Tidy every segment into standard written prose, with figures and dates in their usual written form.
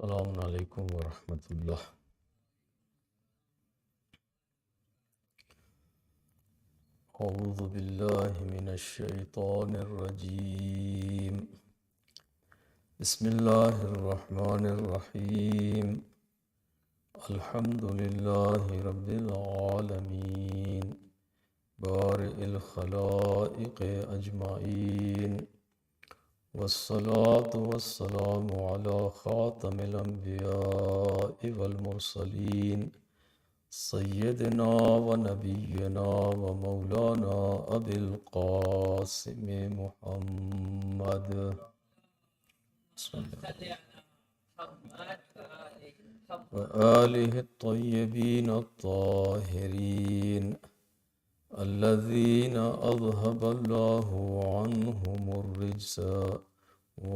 السلام عليكم ورحمة الله. أعوذ بالله من الشيطان الرجيم. بسم الله الرحمن الرحيم. الحمد لله رب العالمين بارئ الخلائق أجمعين، والصلاة والسلام على خاتم الأنبياء والمرسلين سيدنا ونبينا ومولانا أبي القاسم محمد وآله الطيبين الطاهرين الذين أذهب الله عنهم الرجس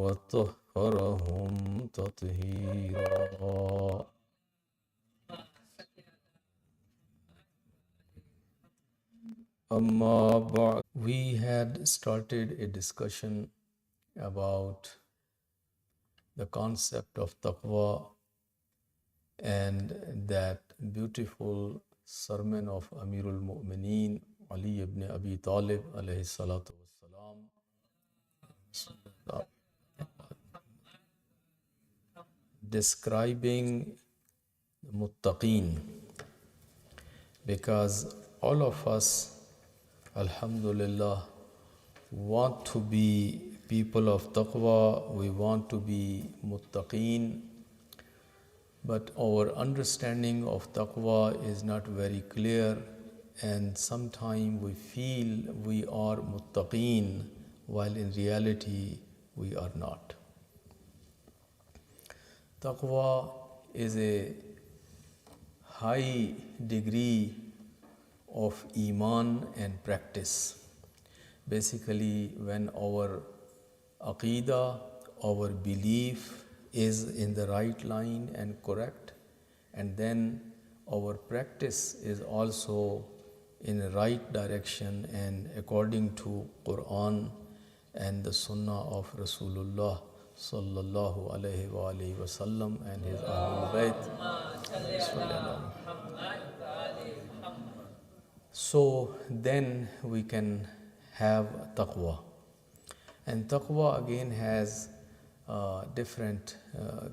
وطهرهم تطهيرا. Amma ba'd. We had started a discussion about the concept of taqwa and that beautiful sermon of Amirul Mu'mineen Ali ibn Abi Talib alayhi salatu wassalam, describing the muttaqeen, because all of us, alhamdulillah, want to be people of taqwa, we want to be muttaqeen, but our understanding of taqwa is not very clear, and sometimes we feel we are muttaqeen while in reality we are not. Taqwa is a high degree of iman and practice. Basically, when our aqidah, our belief is in the right line and correct, and then our practice is also in the right direction and according to Quran and the Sunnah of Rasulullah sallallahu alaihi wasallam and his Ahlul Bayt. So then we can have taqwa. And taqwa again has different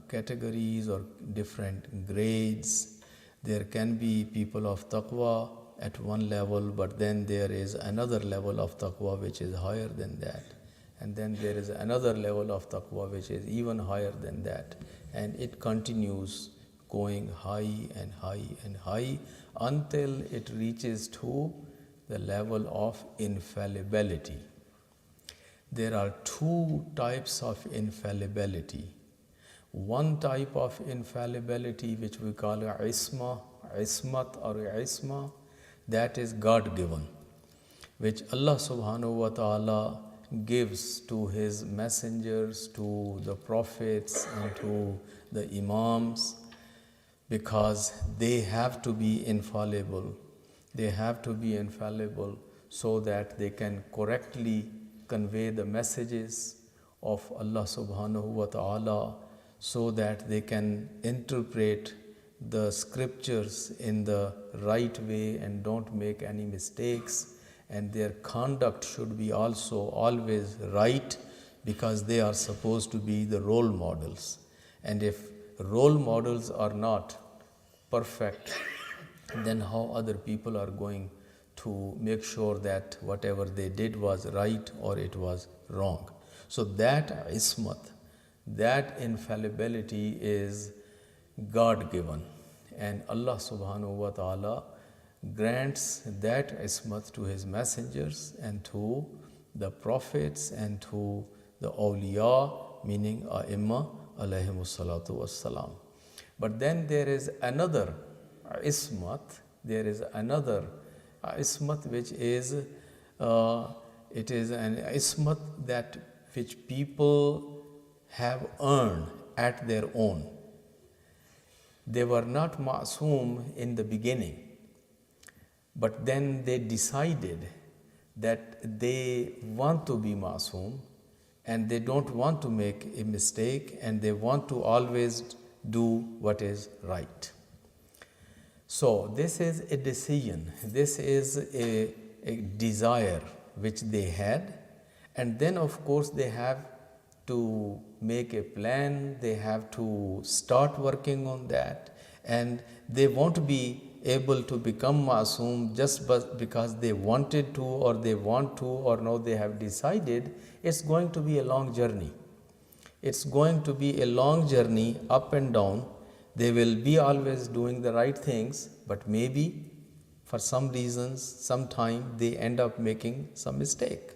categories or different grades. There can be people of taqwa at one level, but then there is another level of taqwa which is higher than that. And then there is another level of taqwa which is even higher than that. And it continues going high and high and high until it reaches to the level of infallibility. There are two types of infallibility. One type of infallibility which we call ismat or isma, that is God-given, which Allah subhanahu wa ta'ala gives to his messengers, to the prophets and to the imams, because they have to be infallible. They have to be infallible so that they can correctly convey the messages of Allah subhanahu wa ta'ala, so that they can interpret the scriptures in the right way and don't make any mistakes, and their conduct should be also always right, because they are supposed to be the role models. And if role models are not perfect, then how other people are going to make sure that whatever they did was right or it was wrong? So that ismat, that infallibility is God-given, and Allah subhanahu wa ta'ala grants that ismat to his messengers and to the prophets and to the awliya, meaning A'imma alayhimus salatu wassalam. But then there is another ismat, there is another ismat which is, it is an ismat that which people have earned at their own. They were not ma'soom in the beginning, but then they decided that they want to be ma'soom and they don't want to make a mistake, and they want to always do what is right. So this is a decision, this is a desire which they had, and then of course they have to make a plan, they have to start working on that, and they won't be able to become masoom just because they wanted to or they want to or now they have decided. It's going to be a long journey. It's going to be a long journey up and down. They will be always doing the right things, but maybe for some reasons, sometime they end up making some mistake.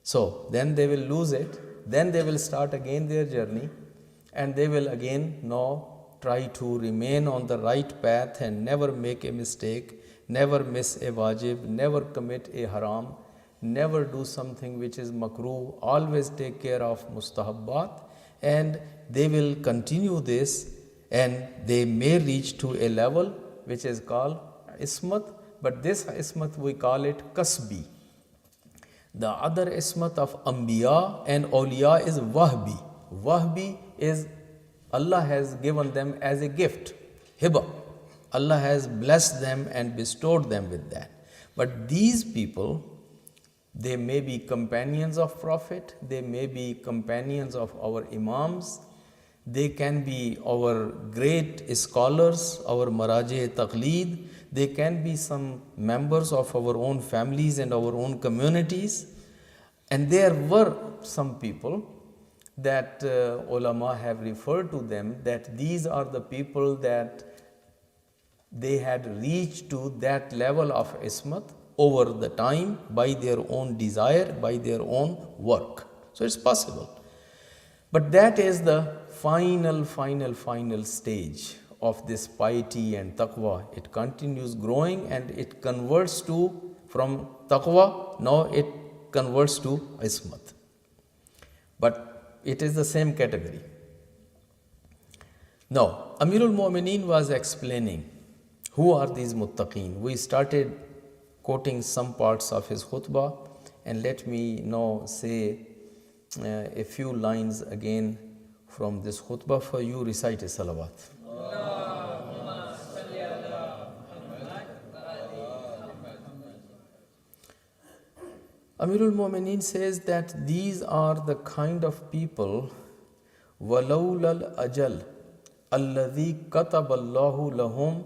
So then they will lose it, then they will start again their journey, and they will again now try to remain on the right path and never make a mistake, never miss a wajib, never commit a haram, never do something which is makruh, always take care of mustahabbat, and they will continue this, and they may reach to a level which is called ismat, but this ismat we call it kasbi. The other ismat of Anbiya and Awliya is Wahbi. Wahbi is Allah has given them as a gift, hiba. Allah has blessed them and bestowed them with that. But these people, they may be companions of Prophet, they may be companions of our Imams, they can be our great scholars, our Maraje Taqleed, they can be some members of our own families and our own communities. And there were some people that ulama have referred to them, that these are the people that they had reached to that level of ismat over the time by their own desire, by their own work. So it's possible. But that is the final stage of this piety and taqwa. It continues growing and it converts to, from taqwa, now it converts to ismat. But it is the same category. Now, Amirul Mu'mineen was explaining who are these muttaqeen. We started quoting some parts of his khutbah, and let me now say a few lines again from this khutbah for you. Recite a salawat. Amirul Mu'mineen says that these are the kind of people وَلَوْلَا الْأَجَلِ الَّذِي كَتَبَ اللَّهُ لَهُمْ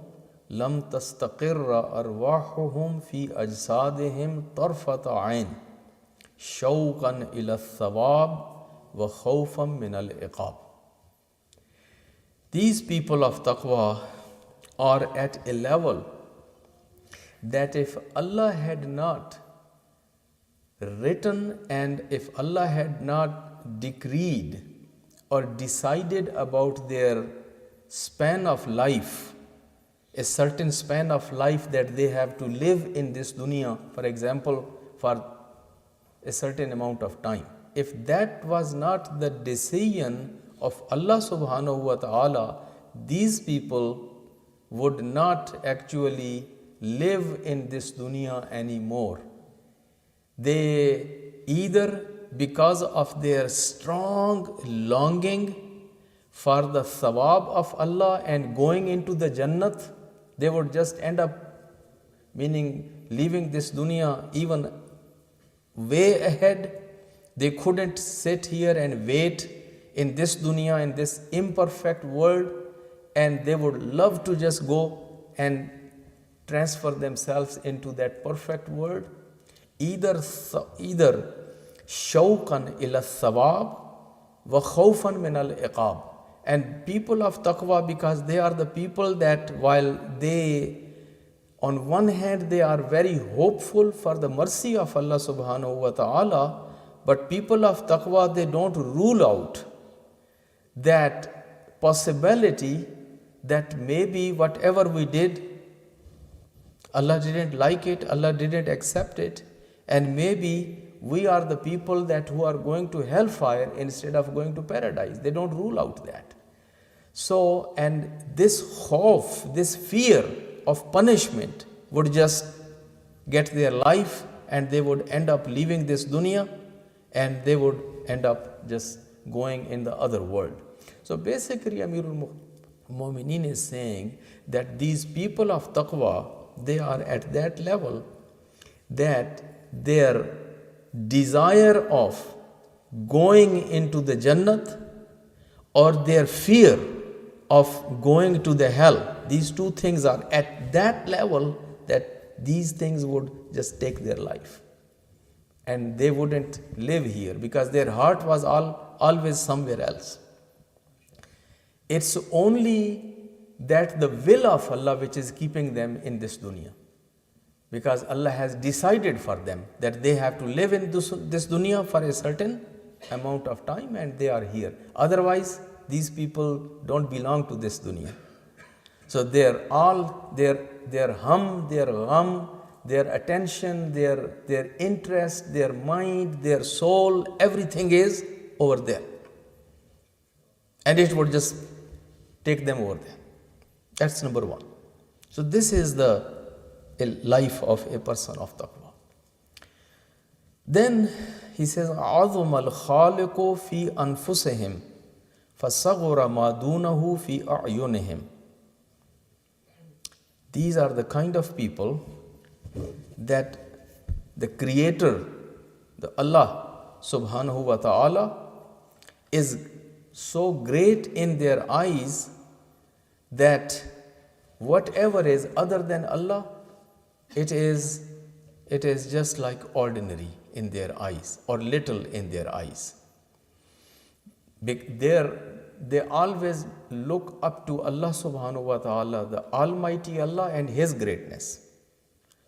لَمْ تَسْتَقِرَّ أَرْوَاحُهُمْ فِي أَجْسَادِهِمْ طَرْفَةَ عَيْنٍ شَوْقًا إِلَى الثَّوَابِ وَخَوْفًا مِنَ الْعِقَابِ. These people of taqwa are at a level that if Allah had not written and if Allah had not decreed or decided about their span of life, a certain span of life that they have to live in this dunya, for example, for a certain amount of time. If that was not the decision of Allah subhanahu wa ta'ala, these people would not actually live in this dunya anymore. They either, because of their strong longing for the thawab of Allah and going into the Jannat, they would just end up, meaning leaving this dunya even way ahead. They couldn't sit here and wait in this dunya, in this imperfect world, and they would love to just go and transfer themselves into that perfect world. Either shawqan ila thawab wa khawfan min al iqab. And people of taqwa, because they are the people that while they, on one hand, they are very hopeful for the mercy of Allah subhanahu wa ta'ala, but people of taqwa, they don't rule out that possibility that maybe whatever we did, Allah didn't like it, Allah didn't accept it, and maybe we are the people that who are going to hellfire instead of going to paradise. They don't rule out that. So, and this khawf, this fear of punishment would just get their life, and they would end up leaving this dunya, and they would end up just going in the other world. So basically, Amirul Mu'mineen is saying that these people of taqwa, they are at that level that their desire of going into the Jannat or their fear of going to the hell, these two things are at that level that these things would just take their life. And they wouldn't live here because their heart was always somewhere else. It's only that the will of Allah which is keeping them in this dunya. Because Allah has decided for them that they have to live in this dunya for a certain amount of time and they are here. Otherwise, these people don't belong to this dunya. So their hum, their gham, their attention, their interest, their mind, their soul, everything is over there. And it would just take them over there. That's number one. So this is the life of a person of taqwa. Then he says, عَظُمَ الْخَالِقُ فِي أَنفُسِهِمْ فَصَغُرَ مَا دُونَهُ فِي أَعْيُنِهِمْ. These are the kind of people that the Creator, the Allah subhanahu wa ta'ala, is so great in their eyes that whatever is other than Allah, it is just like ordinary in their eyes or little in their eyes. They always look up to Allah subhanahu wa ta'ala, the Almighty Allah and His greatness.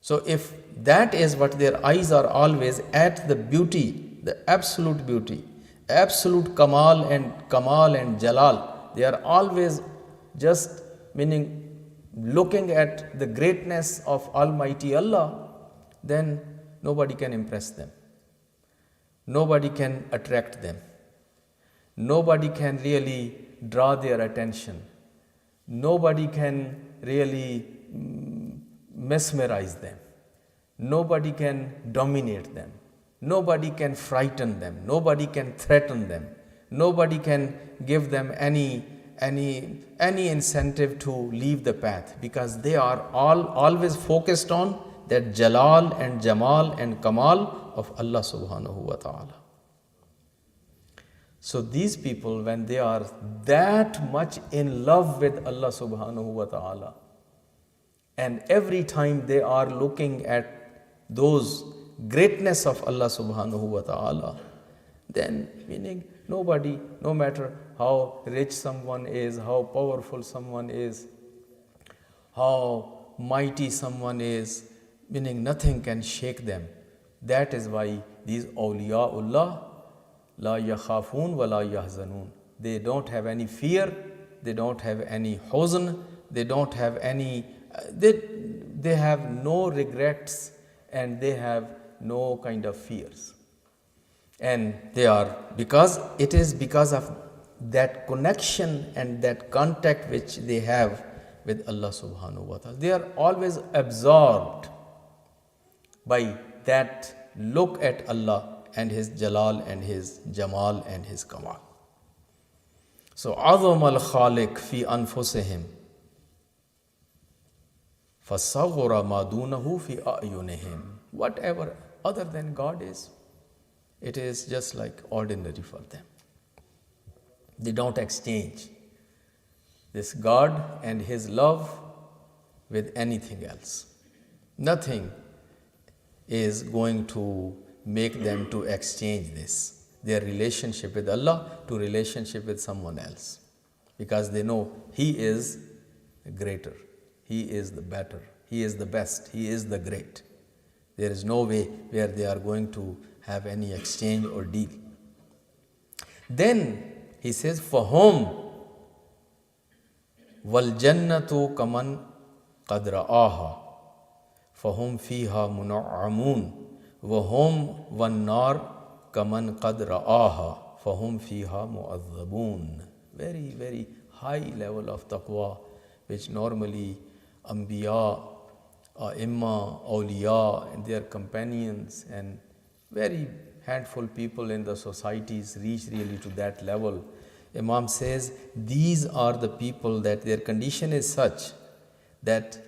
So if that is what their eyes are always at, the beauty, the absolute beauty, absolute kamal and jalal, they are always just looking at the greatness of Almighty Allah, then nobody can impress them. Nobody can attract them. Nobody can really draw their attention. Nobody can really mesmerize them. Nobody can dominate them. Nobody can frighten them. Nobody can threaten them. Nobody can give them any incentive to leave the path, because they are always focused on that Jalal and Jamal and Kamal of Allah subhanahu wa ta'ala. So these people, when they are that much in love with Allah subhanahu wa ta'ala, and every time they are looking at those greatness of Allah subhanahu wa ta'ala, then nobody, no matter how rich someone is, how powerful someone is, how mighty someone is, nothing can shake them. That is why these awliyaullah la yakhafun wa la yahzanun. They don't have any fear, they don't have any huzn, they don't have any, they have no regrets, and they have no kind of fears. And they are, because it is because of that connection and that contact which they have with Allah subhanahu wa ta'ala. They are always absorbed by that look at Allah and His Jalal and His Jamal and His Kamal. So, عَظَمَ الْخَالِقِ فِي أَنفُسِهِمْ فَصَغُرَ مَا دُونَهُ فِي أَعْيُنِهِمْ. Whatever other than God is, it is just like ordinary for them. They don't exchange this God and His love with anything else. Nothing is going to make them to exchange this, their relationship with Allah, to relationship with someone else, because they know He is the greater, He is the better, He is the best, He is the great. There is no way where they are going to have any exchange or deal. Then he says, for whom wal jannatu kaman qad ra'aha fahum fiha mun'amun wa hum wan nar kaman qad ra'aha fahum fiha mu'adhabun. Very, very high level of taqwa, which normally anbiya, imma, awliya and their companions and very handful people in the societies reach really to that level, Imam says these are the people that their condition is such that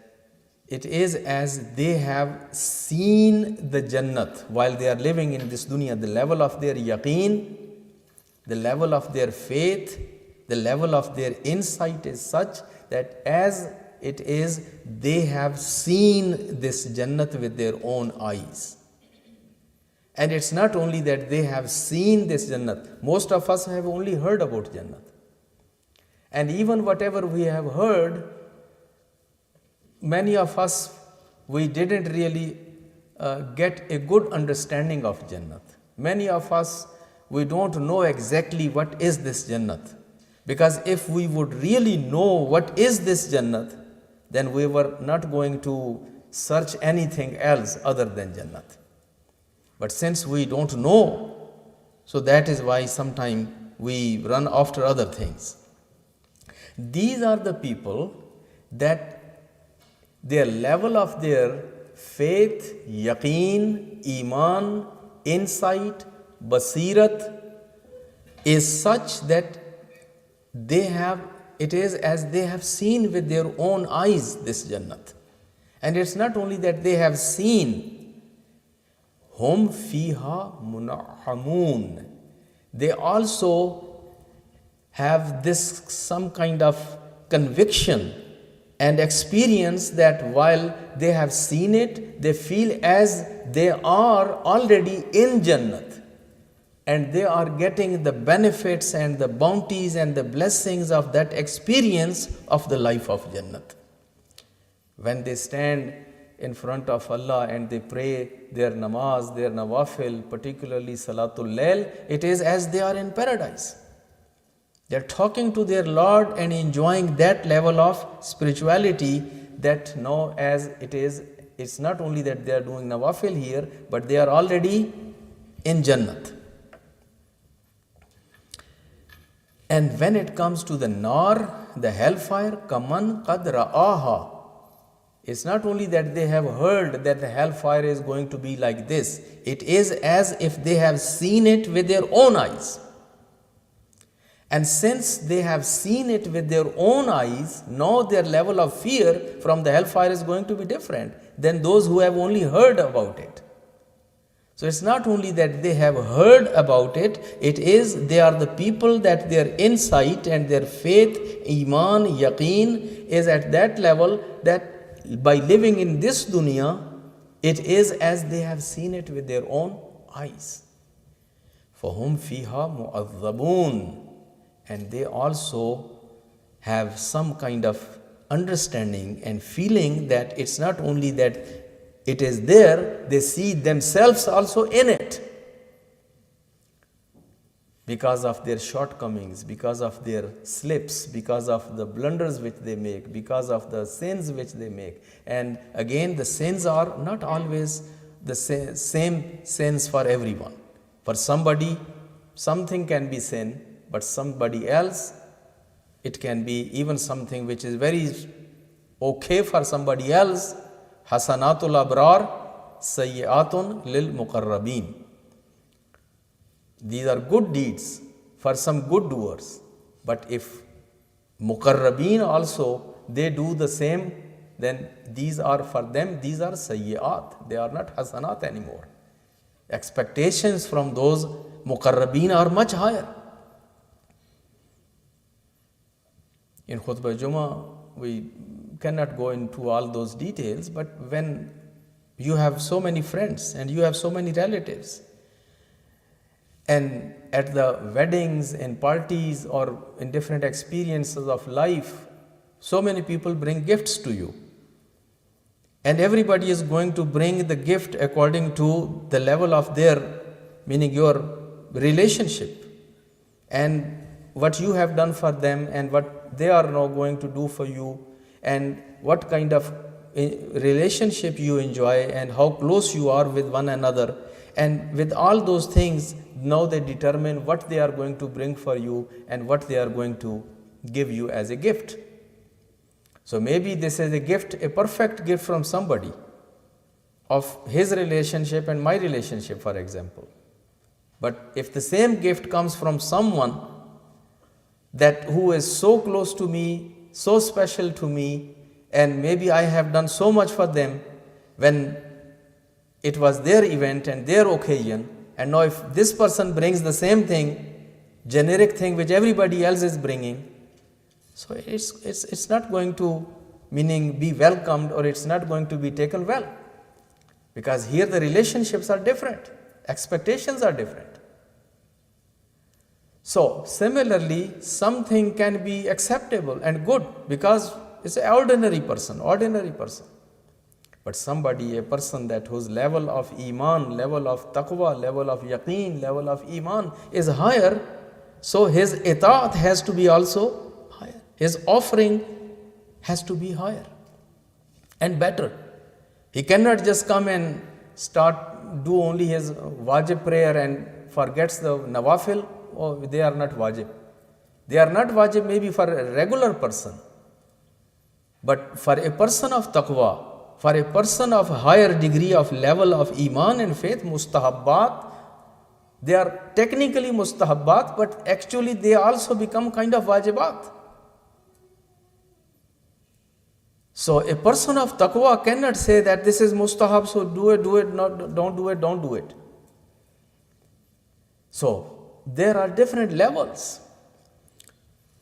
it is as they have seen the Jannat while they are living in this dunya. The level of their yaqeen, the level of their faith, the level of their insight is such that as it is, they have seen this Jannat with their own eyes. And it's not only that they have seen this Jannat. Most of us have only heard about Jannat. And even whatever we have heard, many of us, we didn't really get a good understanding of Jannat. Many of us, we don't know exactly what is this Jannat. Because if we would really know what is this Jannat, then we were not going to search anything else other than Jannat. But since we don't know, so that is why sometimes we run after other things. These are the people that their level of their faith, yaqeen, iman, insight, basirat is such that they have, it is as they have seen with their own eyes this Jannat. And it's not only that they have seen, hum fiha mun'amun, they also have this some kind of conviction and experience that while they have seen it, they feel as they are already in Jannat. And they are getting the benefits and the bounties and the blessings of that experience of the life of Jannat. When they stand in front of Allah and they pray their namaz, their nawafil, particularly Salatul Layl, it is as they are in paradise. They are talking to their Lord and enjoying that level of spirituality that now as it is, it's not only that they are doing nawafil here, but they are already in Jannat. And when it comes to the nar, the hellfire, kaman qad ra'aha, it's not only that they have heard that the hellfire is going to be like this, it is as if they have seen it with their own eyes. And since they have seen it with their own eyes, now their level of fear from the hellfire is going to be different than those who have only heard about it. So it's not only that they have heard about it, it is they are the people that their insight and their faith, iman, yaqeen is at that level that by living in this dunya, it is as they have seen it with their own eyes. فَهُمْ فِيهَا مُعَذَّبُونَ, and they also have some kind of understanding and feeling that it's not only that it is there, they see themselves also in it. Because of their shortcomings, because of their slips, because of the blunders which they make, because of the sins which they make. And again, the sins are not always the same sins for everyone. For somebody, something can be sin, but somebody else, it can be even something which is very okay for somebody else. Hasanatul abrar, sayyi'atun lil muqarrabin. These are good deeds for some good doers. But if muqarrabin also, they do the same, then these are for them, these are sayyi'at. They are not hasanat anymore. Expectations from those muqarrabin are much higher. In Khutbah Jumma, we cannot go into all those details, but when you have so many friends and you have so many relatives, and at the weddings and parties or in different experiences of life, so many people bring gifts to you. And everybody is going to bring the gift according to the level of their, meaning your relationship, and what you have done for them and what they are now going to do for you, and what kind of relationship you enjoy and how close you are with one another. And with all those things, now they determine what they are going to bring for you and what they are going to give you as a gift. So maybe this is a gift, a perfect gift from somebody of his relationship and my relationship, for example. But if the same gift comes from someone that who is so close to me, so special to me, and maybe I have done so much for them when it was their event and their occasion, and now if this person brings the same thing, generic thing which everybody else is bringing, so it's not going to, meaning, be welcomed, or it's not going to be taken well, because here the relationships are different, expectations are different. So similarly, something can be acceptable and good because it's an ordinary person. But somebody, a person that whose level of iman, level of taqwa, level of yaqeen, level of iman is higher, so his itaat has to be also higher. His offering has to be higher and better. He cannot just come and do only his wajib prayer and forgets the nawafil. Oh, they are not wajib. They are not wajib maybe for a regular person. But for a person of taqwa, for a person of higher degree of level of iman and faith, mustahabbat, they are technically mustahabbat, but actually they also become kind of wajibat. So a person of taqwa cannot say that this is mustahab, so do it, not, don't do it. So there are different levels.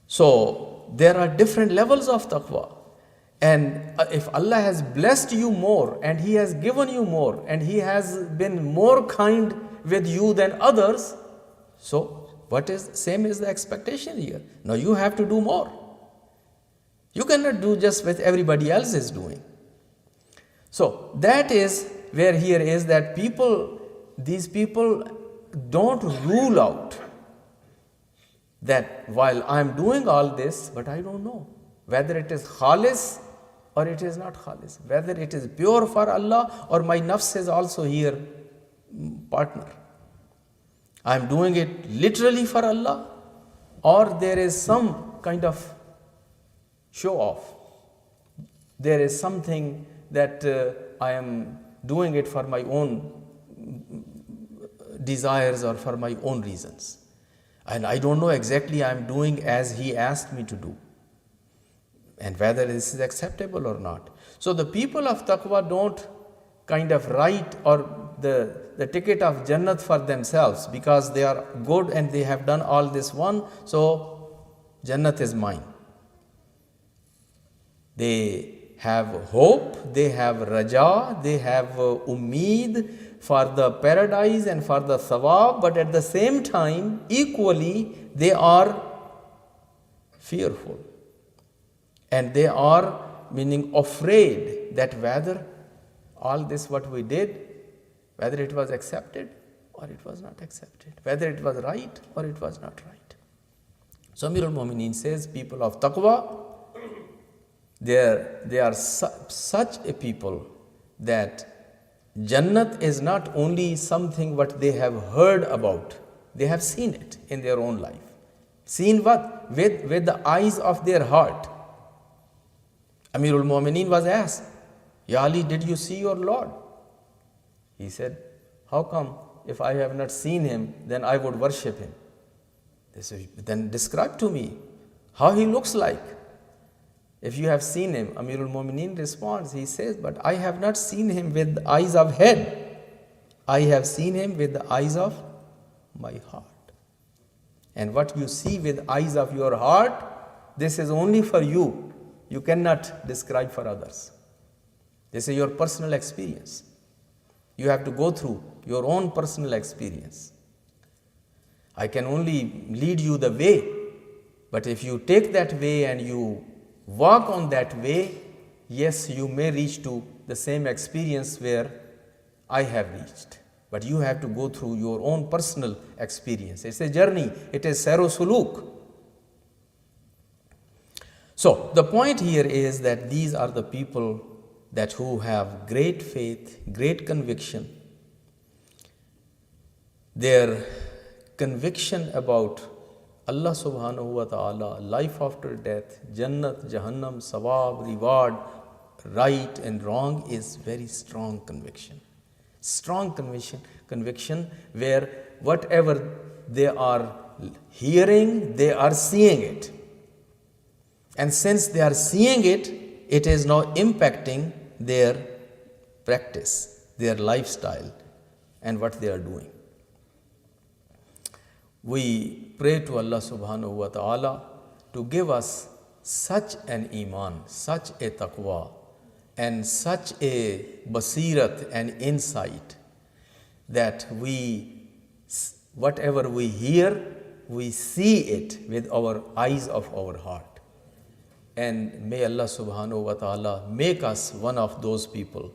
So there are different levels of taqwa. And if Allah has blessed you more, and He has given you more, and He has been more kind with you than others, so what is same is the expectation here. Now you have to do more. You cannot do just what everybody else is doing. So that is where here is that these people don't rule out that while I am doing all this, but I don't know whether it is khalis or it is not khalis, whether it is pure for Allah or my nafs is also here partner. I am doing it literally for Allah, or there is some kind of show off. There is something that I am doing it for my own desires or for my own reasons. And I don't know exactly I am doing as He asked me to do, and whether this is acceptable or not. So the people of taqwa don't kind of write or the ticket of Jannat for themselves because they are good and they have done all this one, so Jannat is mine. They have hope, they have raja, they have ummeed for the paradise and for the thawab, but at the same time, equally, they are fearful. And they are, meaning, afraid that whether all this what we did, whether it was accepted or it was not accepted, whether it was right or it was not right. So Amir al-Mu'mineen says, people of taqwa, they are such a people that Jannat is not only something what they have heard about, they have seen it in their own life. Seen what? With the eyes of their heart. Amirul Mu'mineen was asked, Ya Ali, did you see your Lord? He said, how come if I have not seen Him, then I would worship Him? They said, then describe to me how He looks like. If you have seen Him, Amirul Mu'mineen responds, he says, but I have not seen Him with the eyes of head. I have seen Him with the eyes of my heart. And what you see with eyes of your heart, this is only for you. You cannot describe for others. This is your personal experience. You have to go through your own personal experience. I can only lead you the way, but if you take that way and you walk on that way, yes, you may reach to the same experience where I have reached. But you have to go through your own personal experience. It's a journey. It is Saro Suluk. So the point here is that these are the people that who have great faith, great conviction. Their conviction about Allah subhanahu wa ta'ala, life after death, Jannat, Jahannam, Sawab, reward, right and wrong is very strong conviction. Strong conviction where whatever they are hearing, they are seeing it. And since they are seeing it, it is now impacting their practice, their lifestyle, and what they are doing. We pray to Allah subhanahu wa ta'ala to give us such an iman, such a taqwa, and such a basirat and insight that whatever we hear, we see it with our eyes of our heart. And may Allah subhanahu wa ta'ala make us one of those people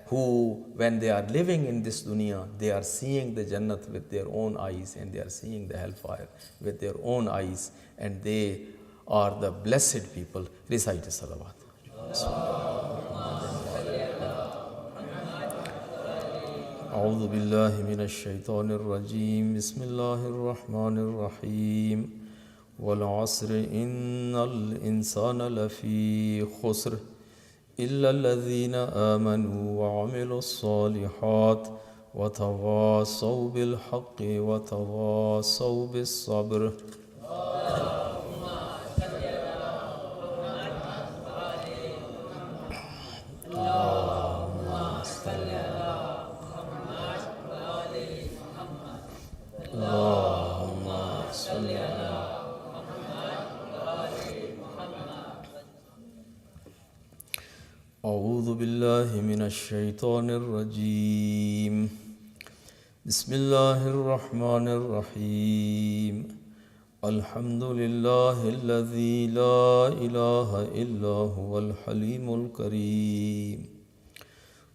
who, when they are living in this dunya, they are seeing the Jannat with their own eyes, and they are seeing the hellfire with their own eyes, and they are the blessed people. Recite salawat. أعوذ بالله من الشيطان الرجيم بسم الله الرحمن الرحيم والعصر إن الإنسان لفي خسر إلا الذين آمنوا وعملوا الصالحات وتواصوا بالحق وتواصوا بالصبر. أعوذ بالله من الشيطان الرجيم بسم الله الرحمن الرحيم الحمد لله الذي لا إله إلا هو الحليم الكريم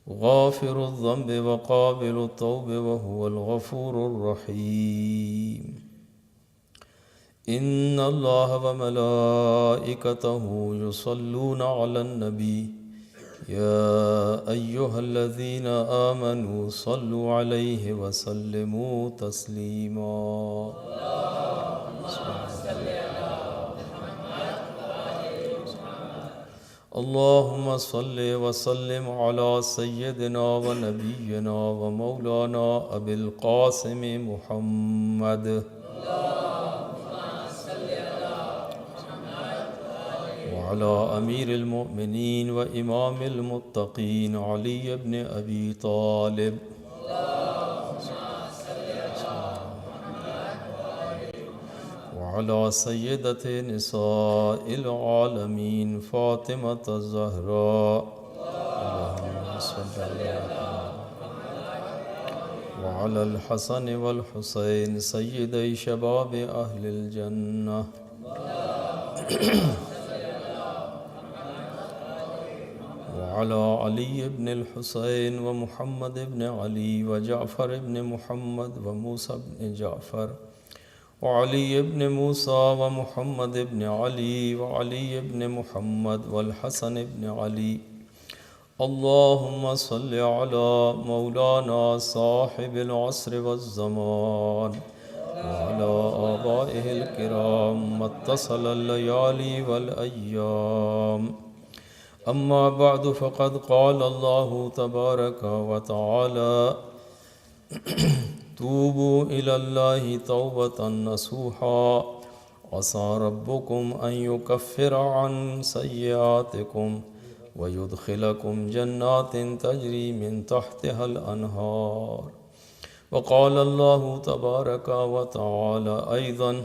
غافر الذنب وقابل التوب وهو الغفور الرحيم إن الله وملائكته يصلون على النبي يا أيها الذين آمنوا صلوا عليه وسلموا تسليما. اللهم صل وسلم على سيدنا ونبينا ومولانا أبي القاسم محمد وعلى أمير المؤمنين وإمام المتقين علي بن أبي طالب وعلى سيدة نساء العالمين فاطمة الزهراء اللهم صل على وعلى الحسن والحسين سيدي شباب أهل الجنة وعلى علي بن الحسين ومحمد بن علي وجعفر بن محمد وموسى بن جعفر وعلي بن موسى ومحمد بن علي وعلي بن محمد والحسن بن علي. اللهم صل على مولانا صاحب العصر والزمان وعلى آبائه الكرام ما اتصل الليالي والأيام. أما بعد فقد قال الله تبارك وتعالى توبوا إلى الله توبة نصوحا عسى ربكم أن يكفر عن سيئاتكم ويدخلكم جنات تجري من تحتها الأنهار. وقال الله تبارك وتعالى أيضا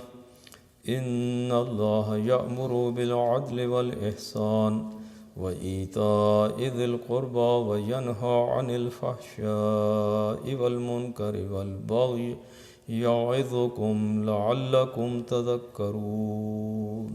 إن الله يأمر بالعدل والإحسان وإيتاء ذي القربى وينهى عن الفحشاء والمنكر والبغي يعظكم لعلكم تذكرون.